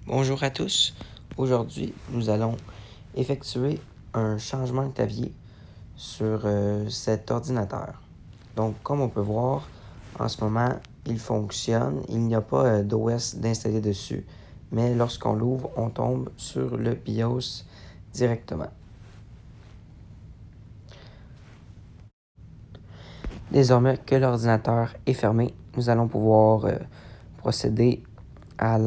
Bonjour à tous. Aujourd'hui, nous allons effectuer un changement de clavier sur cet ordinateur. Donc, comme on peut voir, en ce moment, il fonctionne. Il n'y a pas d'OS d'installer dessus, mais lorsqu'on l'ouvre, on tombe sur le BIOS directement. Désormais que l'ordinateur est fermé, nous allons pouvoir procéder à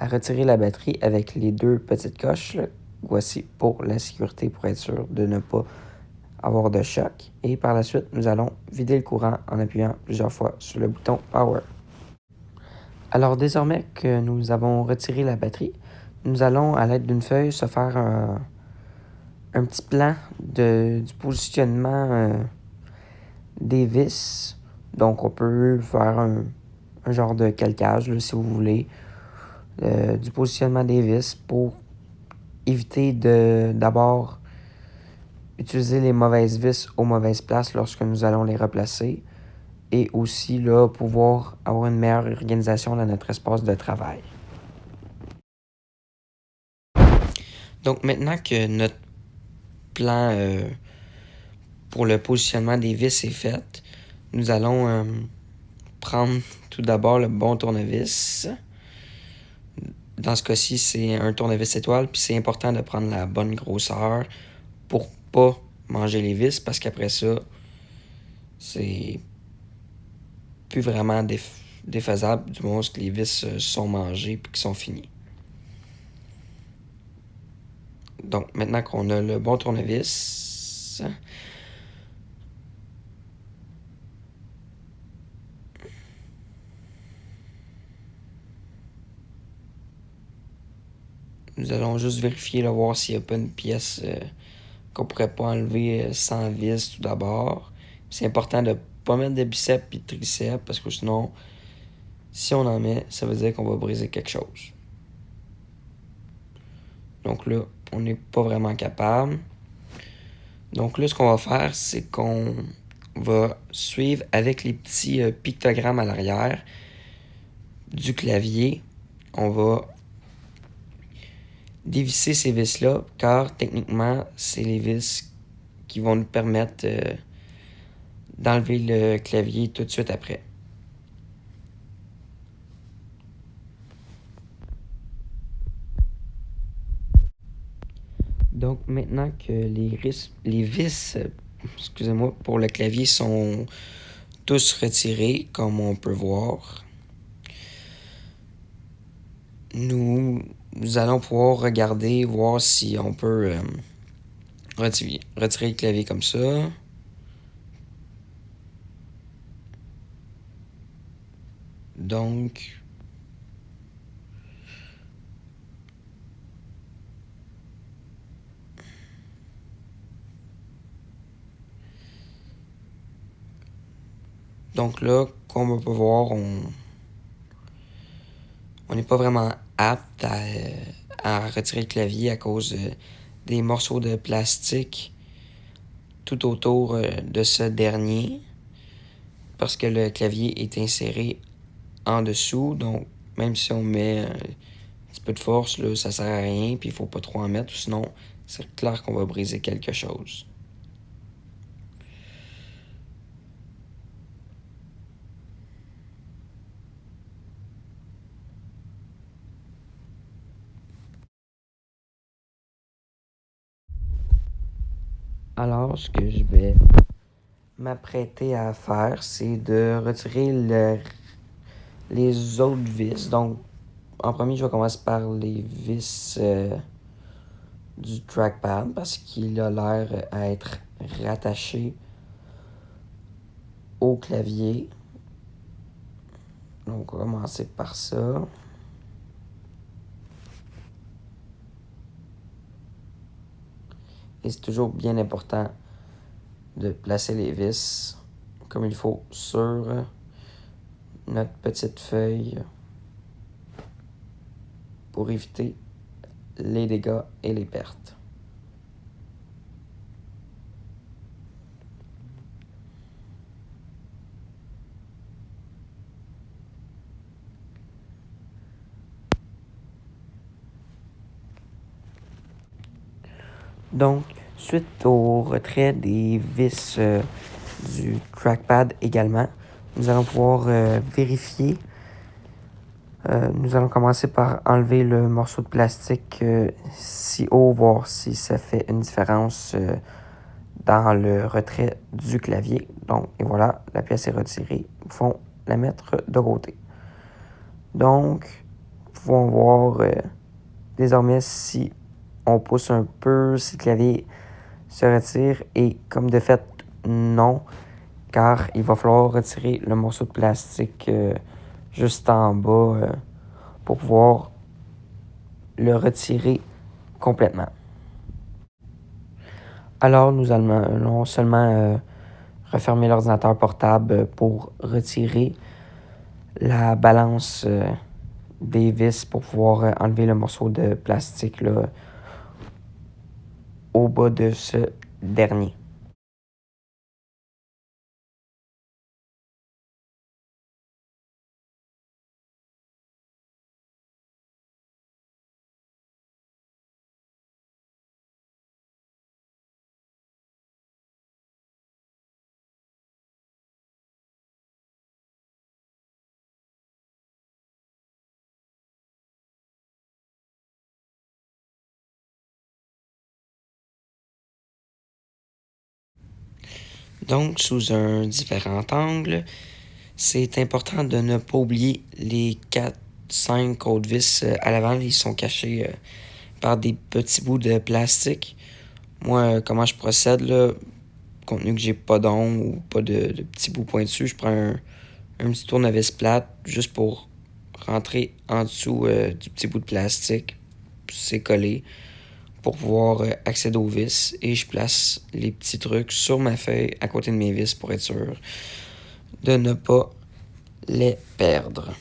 retirer la batterie avec les deux petites coches. Voici pour la sécurité, pour être sûr de ne pas avoir de choc. Et par la suite, nous allons vider le courant en appuyant plusieurs fois sur le bouton Power. Alors désormais que nous avons retiré la batterie, nous allons à l'aide d'une feuille se faire un petit plan du positionnement des vis. Donc on peut faire un genre de calcage là, si vous voulez, du positionnement des vis pour éviter de d'abord utiliser les mauvaises vis aux mauvaises places lorsque nous allons les replacer et aussi là, pouvoir avoir une meilleure organisation dans notre espace de travail. Donc maintenant que notre plan pour le positionnement des vis est fait, nous allons prendre tout d'abord le bon tournevis. Dans ce cas-ci, c'est un tournevis étoile, puis c'est important de prendre la bonne grosseur pour pas manger les vis, parce qu'après ça, c'est plus vraiment défaisable du moment que les vis sont mangées et qu'ils sont finis. Donc maintenant qu'on a le bon tournevis, nous allons juste vérifier, là, voir s'il n'y a pas une pièce qu'on pourrait pas enlever sans vis tout d'abord. C'est important de ne pas mettre de biceps et de triceps parce que sinon, si on en met, ça veut dire qu'on va briser quelque chose. Donc là, on n'est pas vraiment capable. Donc là, ce qu'on va faire, c'est qu'on va suivre avec les petits pictogrammes à l'arrière du clavier. On va dévisser ces vis-là, car techniquement, c'est les vis qui vont nous permettre d'enlever le clavier tout de suite après. Donc maintenant que les vis excusez-moi, pour le clavier sont tous retirés, comme on peut voir, nous allons pouvoir regarder, voir si on peut retirer le clavier comme ça. Donc, là, comme on peut voir, on n'est pas vraiment apte à retirer le clavier à cause des morceaux de plastique tout autour de ce dernier, parce que le clavier est inséré en dessous. Donc, même si on met un petit peu de force, là, ça sert à rien, puis il faut pas trop en mettre, sinon c'est clair qu'on va briser quelque chose. Alors, ce que je vais m'apprêter à faire, c'est de retirer les autres vis. Donc, en premier, je vais commencer par les vis du trackpad parce qu'il a l'air à être rattaché au clavier. Donc, on va commencer par ça. Et c'est toujours bien important de placer les vis comme il faut sur notre petite feuille pour éviter les dégâts et les pertes. Donc, suite au retrait des vis du trackpad également, nous allons pouvoir vérifier. Nous allons commencer par enlever le morceau de plastique si haut, voir si ça fait une différence dans le retrait du clavier. Donc, et voilà, la pièce est retirée. Nous pouvons la mettre de côté. Donc, nous pouvons voir désormais si on pousse un peu, si le clavier se retire. Et comme de fait, non, car il va falloir retirer le morceau de plastique juste en bas pour pouvoir le retirer complètement. Alors, nous allons seulement refermer l'ordinateur portable pour retirer la balance des vis pour pouvoir enlever le morceau de plastique là, au bas de ce dernier. Donc, sous un différent angle, c'est important de ne pas oublier les 4-5 autres vis à l'avant. Ils sont cachés par des petits bouts de plastique. Moi, comment je procède, là, compte tenu que j'ai pas d'ongles ou pas de petits bouts pointus, je prends un petit tournevis plate juste pour rentrer en dessous du petit bout de plastique. C'est collé pour pouvoir accéder aux vis et je place les petits trucs sur ma feuille à côté de mes vis pour être sûr de ne pas les perdre.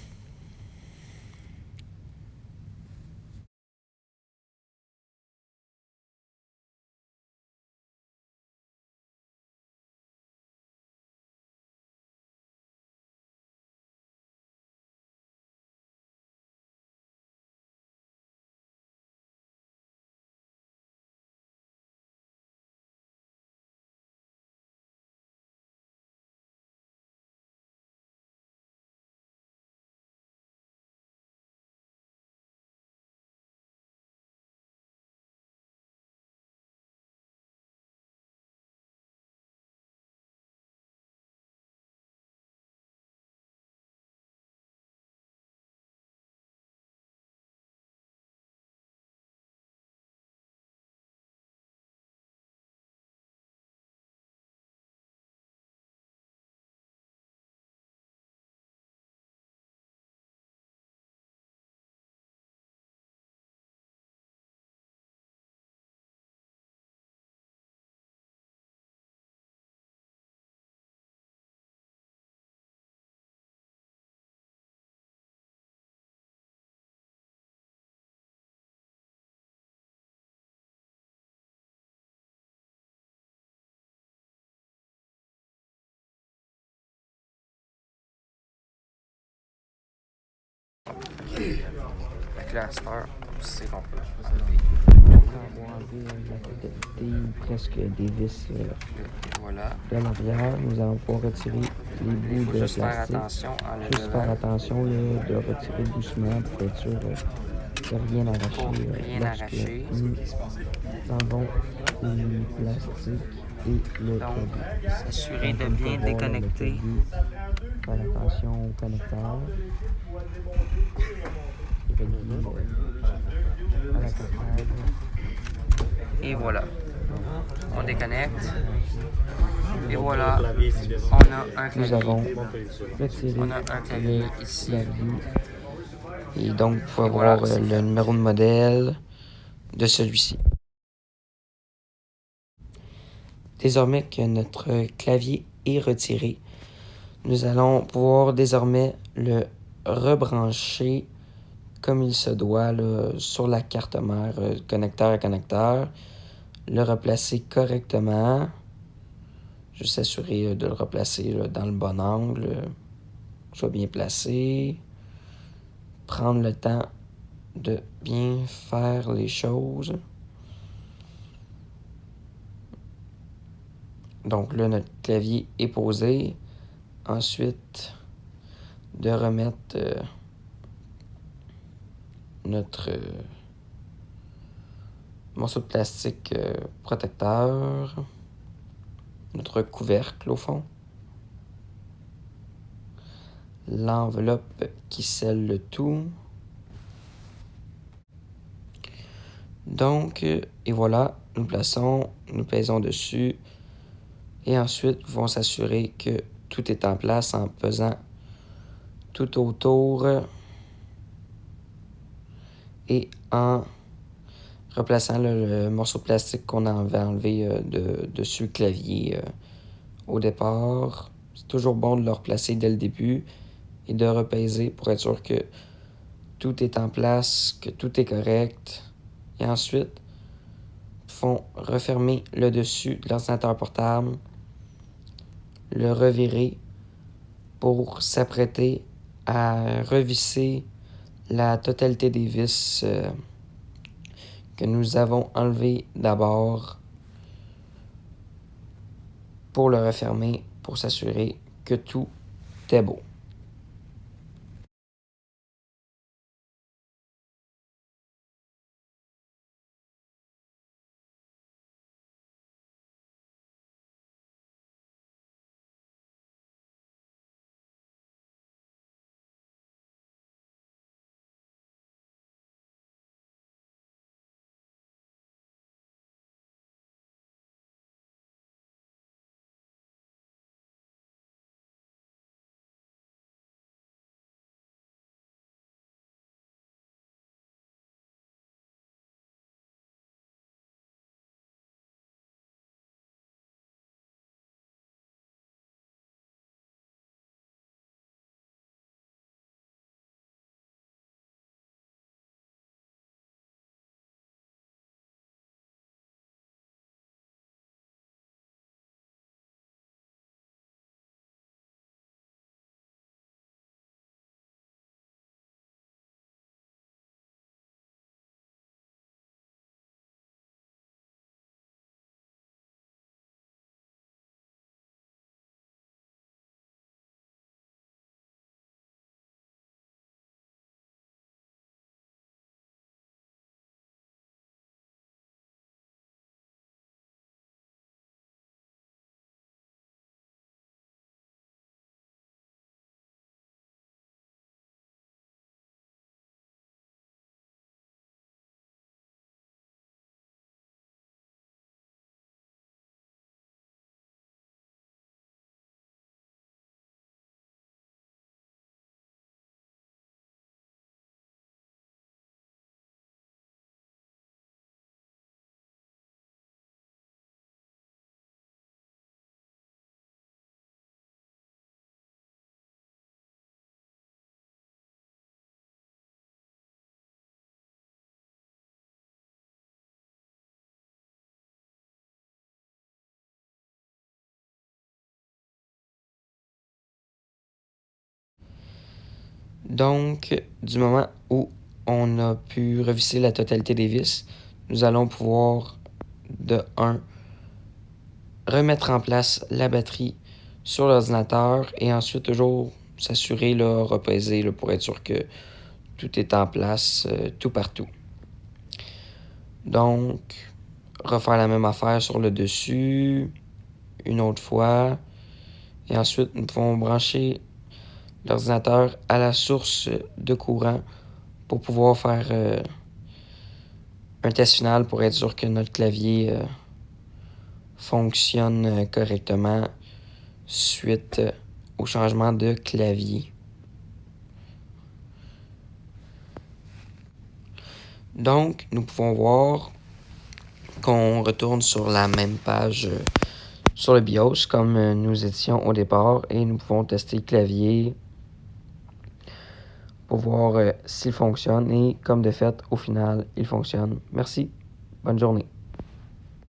Avec la star, c'est qu'on peut avoir enlevé la totalité presque des vis voilà. De l'arrière. Nous allons pouvoir retirer les bouts de plastique. Faire attention en juste faire attention là, de retirer doucement pour être sûr de rien arracher. Rien arracher. Nous enlevons les plastiques et le clavier. S'assurer de bien déconnecter. Faire attention au connecteur. Et voilà. On déconnecte. Et voilà. On a un clavier. Nous avons retiré un clavier ici. Et donc, il faut avoir le numéro de modèle de celui-ci. Désormais que notre clavier est retiré, nous allons pouvoir désormais le rebrancher comme il se doit là, sur la carte mère, connecteur à connecteur, le replacer correctement, juste s'assurer de le replacer là, dans le bon angle, soit bien placé, prendre le temps de bien faire les choses. Donc là, notre clavier est posé. Ensuite, de remettre notre morceau de plastique protecteur, notre couvercle au fond, l'enveloppe qui scelle le tout. Donc, et voilà, nous pesons dessus et ensuite nous allons s'assurer que tout est en place en pesant tout autour et en replaçant le morceau de plastique qu'on avait enlevé dessus le clavier au départ. C'est toujours bon de le replacer dès le début et de repaiser pour être sûr que tout est en place, que tout est correct. Et ensuite, font refermer le dessus de l'ordinateur portable, le revirer pour s'apprêter à revisser la totalité des vis que nous avons enlevées d'abord pour le refermer, pour s'assurer que tout est beau. Donc, du moment où on a pu revisser la totalité des vis, nous allons pouvoir, de 1, remettre en place la batterie sur l'ordinateur et ensuite toujours s'assurer, repaiser pour être sûr que tout est en place, tout partout. Donc, refaire la même affaire sur le dessus, une autre fois. Et ensuite, nous pouvons brancher l'ordinateur à la source de courant pour pouvoir faire un test final pour être sûr que notre clavier fonctionne correctement suite au changement de clavier. Donc, nous pouvons voir qu'on retourne sur la même page sur le BIOS comme nous étions au départ et nous pouvons tester le clavier pour voir s'il fonctionne et comme de fait, au final, il fonctionne. Merci. Bonne journée.